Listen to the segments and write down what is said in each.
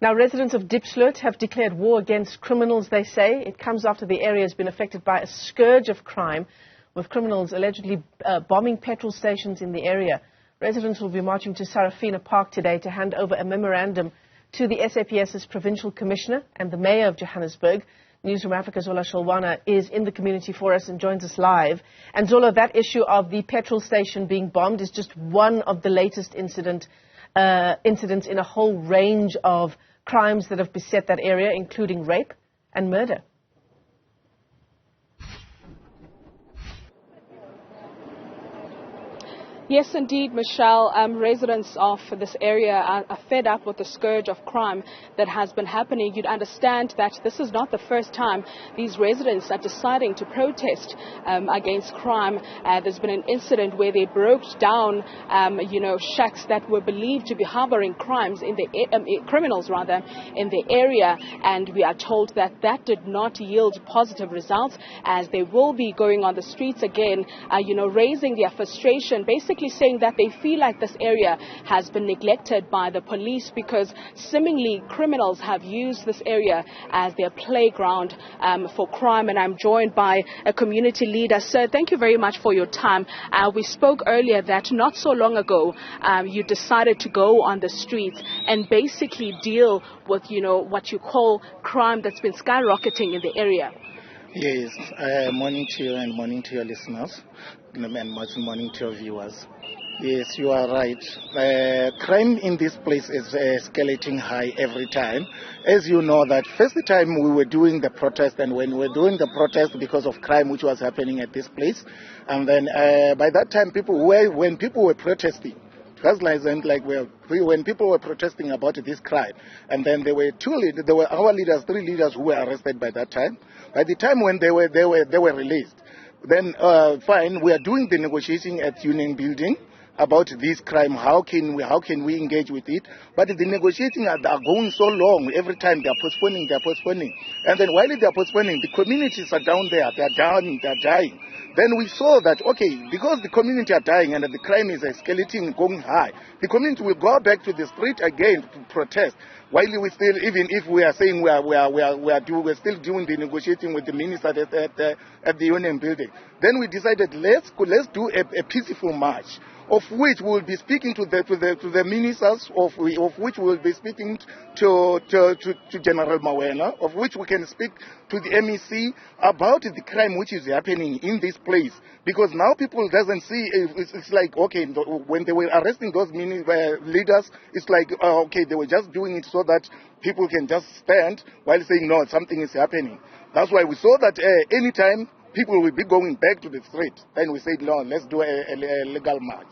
Now, residents of Diepsloot have declared war against criminals, they say. It comes after the area has been affected by a scourge of crime, with criminals allegedly bombing petrol stations in the area. Residents will be marching to Sarafina Park today to hand over a memorandum to the SAPS's provincial commissioner and the Mayor of Johannesburg. Newzroom Afrika's Zola Sholwana is in the community for us and joins us live. And Zola, that issue of the petrol station being bombed is just one of the latest incidents in a whole range of crimes that have beset that area, including rape and murder. Yes, indeed, Michelle. Residents of this area are fed up with the scourge of crime that has been happening. You'd understand that this is not the first time these residents are deciding to protest against crime. There's been an incident where they broke down, shacks that were believed to be harboring criminals in the area, and we are told that that did not yield positive results, as they will be going on the streets again, raising their frustration, basically saying that they feel like this area has been neglected by the police because seemingly criminals have used this area as their playground for crime. And I'm joined by a community leader. Sir, thank you very much for your time. We spoke earlier that not so long ago you decided to go on the streets and basically deal with, what you call crime that's been skyrocketing in the area. Yes, morning to you and morning to your listeners and morning to your viewers. Yes, you are right. Crime in this place is escalating high every time. As you know, that first time we were doing the protest, and when we were doing the protest because of crime which was happening at this place, and then by that time when people were protesting, when people were protesting about this crime, and then there were our leaders, 3 leaders who were arrested by that time. By the time when they were released, then fine, we are doing the negotiating at Union Building about this crime. How can we engage with it? But the negotiating are going so long. Every time they are postponing. And then while they are postponing, the communities are down there. They are dying. Then we saw that, okay, because the community are dying and the crime is escalating, going high, the community will go back to the street again to protest. While we still, even if we are saying we're still doing the negotiating with the minister at the Union Building, then we decided let's do a peaceful march, of which we will be speaking to the ministers, of which we will be speaking to General Mawena, of which we can speak to the MEC about the crime which is happening in this place. Because now people doesn't see, it's like, okay, when they were arresting those leaders, it's like, okay, they were just doing it so that people can just stand while saying, no, something is happening. That's why we saw that anytime people will be going back to the street, then we said, no, let's do a legal march.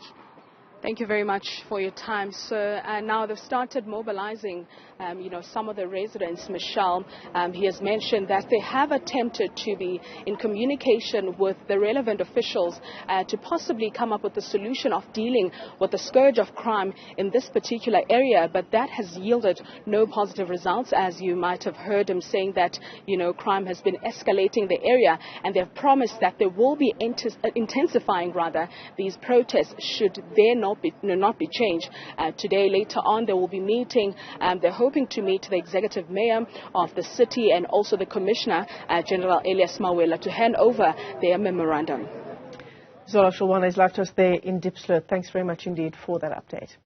Thank you very much for your time, sir. Now they've started mobilizing, some of the residents. Michelle, he has mentioned that they have attempted to be in communication with the relevant officials to possibly come up with a solution of dealing with the scourge of crime in this particular area, but that has yielded no positive results, as you might have heard him saying that, crime has been escalating the area, and they've promised that they will be intensifying these protests should there not be changed. Today, later on, they will be meeting. They're hoping to meet the executive mayor of the city and also the commissioner, General Mawela, to hand over their memorandum. Zola Sholwana is live to us there in Diepsloot. Thanks very much indeed for that update.